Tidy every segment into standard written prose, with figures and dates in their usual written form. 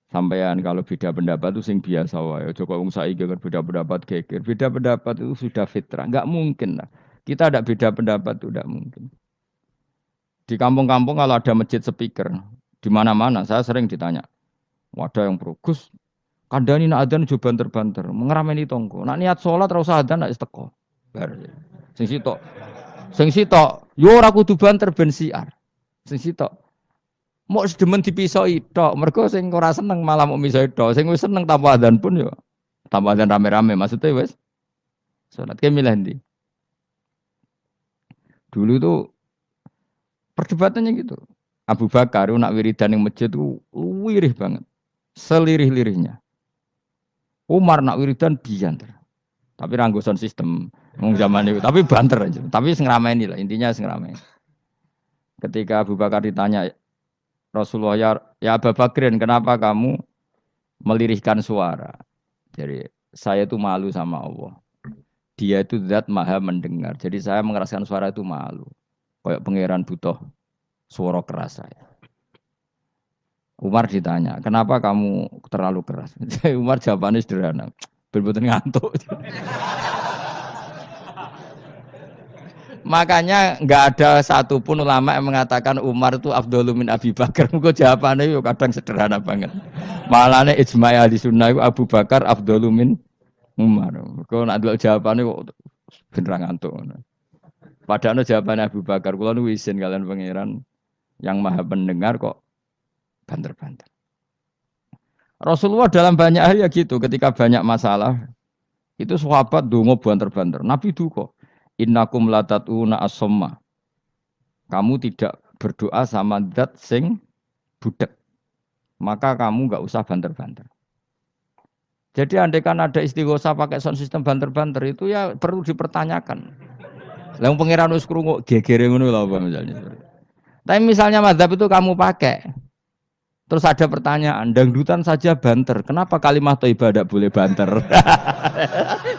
Sampean kalau beda pendapat itu sing biasa wae. Aja kok wong saiki kan beda pendapat geger. Beda pendapat itu sudah fitrah. Enggak mungkin lah. Kita ada beda pendapat itu enggak mungkin. Di kampung-kampung kalau ada masjid speaker, di mana-mana saya sering ditanya, wadah yang bagus, kandani nak adzan juga banter-banter, mengerameni tonggo. Nak niat sholat ora usah adzan nak isteko. Bar. Sing sitok, sing sitok, yo ora kudu banter ben siar. Sing sitok, mau sedemen dipisoi tok, mergo sing ora seneng malah mau misoi tok, sing wis seneng tanpa adzan pun yo tanpa adzan rame-rame maksudnya wis salat ke milih ndi. Dulu tuh perdebatannya gitu. Abu Bakar nak wiridan yang masjid itu wirih banget. Selirih-lirihnya. Umar nak wiridan bianter. Tapi ranggosan sistem wong zaman itu, tapi banter aja. Tapi sing rameni lah, intinya sing rameni. Ketika Abu Bakar ditanya Rasulullah, ya Abu Bakrin, kenapa kamu melirihkan suara? Jadi saya itu malu sama Allah. Dia itu zat maha mendengar. Jadi saya mengeraskan suara itu malu. Kayak pangeran butuh suara keras saya. Umar ditanya, kenapa kamu terlalu keras? Umar jawabannya sederhana, bener-bener ngantuk. Makanya nggak ada satupun ulama yang mengatakan Umar itu Afdhalu min Abi Bakar. Mungkin jawabannya yo kadang sederhana banget. Malahnya ijma' ahli sunnah itu Abu Bakar Afdhalu min Umar. Kalau nak dulu jawabannya kok beneran ngantuk. Padahal jawabannya Abu Bakar. Kalau nu isin kalian pangeran yang maha pendengar kok banter-banter. Rasulullah dalam banyak hal ya gitu. Ketika banyak masalah itu sahabat dongo banter-banter. Nabi duka. Innakum latatuna as-somma. Kamu tidak berdoa sama zat sing budek. Maka kamu enggak usah banter-banter. Jadi andai kan ada istighosah pakai sound system banter-banter itu ya perlu dipertanyakan. Lah pangeran wis krungu gegere ngono lho apa misalnya. Tapi misalnya mazhab itu kamu pakai. Terus ada pertanyaan, dangdutan saja banter. Kenapa kalimat thayyibah tidak boleh banter?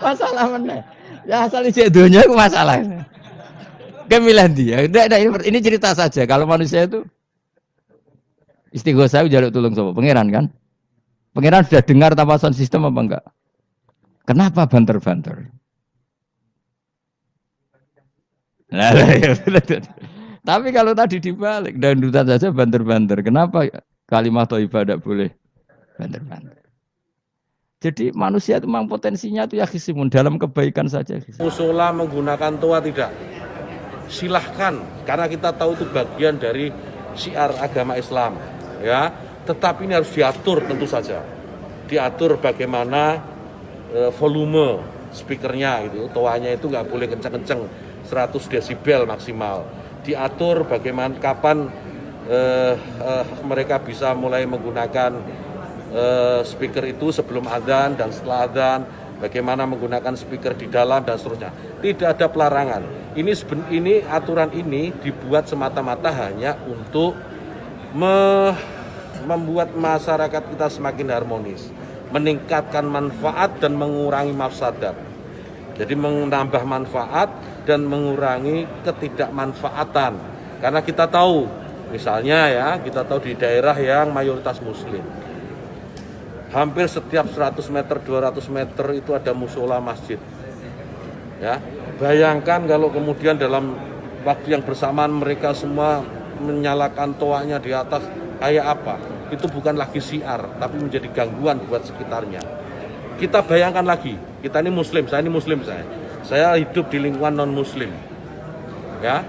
Masalah mana? Ya asal isi dunia itu masalah. Kemilah dia. Ini cerita saja. Kalau manusia itu istighosah jaluk tulung sama pangeran kan? Pangeran sudah dengar tanpa sound system apa enggak? Kenapa banter-banter? Nah, tapi kalau tadi dibalik dangdutan saja banter-banter. Kenapa kalimat thayyibah tidak boleh banter-banter? Jadi manusia itu memang potensinya itu ya khisimun dalam kebaikan saja. Musola menggunakan toa tidak. Silahkan, karena kita tahu itu bagian dari syiar agama Islam. Ya, tetapi ini harus diatur tentu saja. Diatur bagaimana volume speakernya gitu. Toanya itu nggak boleh kenceng-kenceng, 100 desibel maksimal. Diatur bagaimana kapan mereka bisa mulai menggunakan speaker itu sebelum adzan dan setelah adzan, bagaimana menggunakan speaker di dalam dan seterusnya. Tidak ada pelarangan. Ini aturan ini dibuat semata-mata hanya untuk membuat masyarakat kita semakin harmonis, meningkatkan manfaat dan mengurangi mafsadat. Jadi menambah manfaat dan mengurangi ketidakmanfaatan. Karena kita tahu, misalnya ya, kita tahu di daerah yang mayoritas muslim, hampir setiap 100 meter, 200 meter itu ada musola masjid. Ya, bayangkan kalau kemudian dalam waktu yang bersamaan mereka semua menyalakan toanya di atas, kayak apa? Itu bukan lagi syiar, tapi menjadi gangguan buat sekitarnya. Kita bayangkan lagi, kita ini muslim, saya ini muslim saya hidup di lingkungan non muslim. Ya,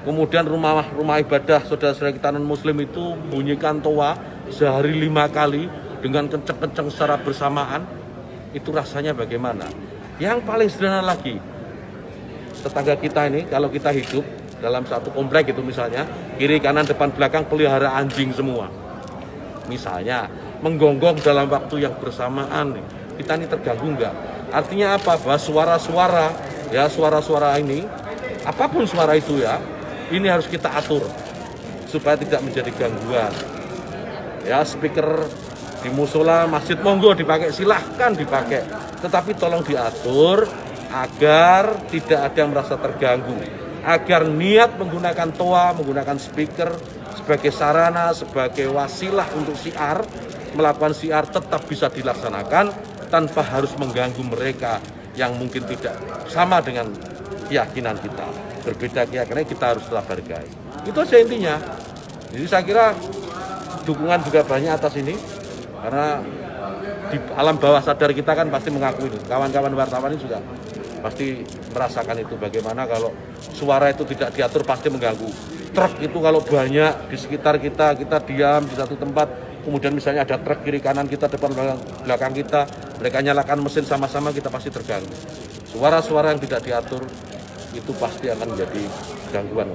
kemudian rumah ibadah saudara-saudara kita non muslim itu bunyikan toa sehari 5 kali. Dengan kenceng-kenceng secara bersamaan, itu rasanya bagaimana? Yang paling sederhana lagi, tetangga kita ini, kalau kita hidup dalam satu komplek itu misalnya, kiri, kanan, depan, belakang, pelihara anjing semua. Misalnya, menggonggong dalam waktu yang bersamaan, kita ini terganggu enggak? Artinya apa? Bahwa suara-suara, ya suara-suara ini, apapun suara itu ya, ini harus kita atur, supaya tidak menjadi gangguan. Ya, speaker di musola masjid monggo dipakai, silahkan dipakai, tetapi tolong diatur agar tidak ada yang merasa terganggu, agar niat menggunakan toa, menggunakan speaker sebagai sarana, sebagai wasilah untuk syiar melakukan syiar tetap bisa dilaksanakan tanpa harus mengganggu mereka yang mungkin tidak sama dengan keyakinan kita. Berbeda keyakinan kita harus tetap hargai. Itu aja intinya. Jadi saya kira dukungan juga banyak atas ini karena di alam bawah sadar kita kan pasti mengakui itu. Kawan-kawan wartawan ini juga pasti merasakan itu, bagaimana kalau suara itu tidak diatur pasti mengganggu. Truk itu kalau banyak di sekitar kita diam di satu tempat, kemudian misalnya ada truk kiri kanan kita, depan belakang kita, mereka nyalakan mesin sama-sama, kita pasti terganggu. Suara-suara yang tidak diatur itu pasti akan menjadi gangguan.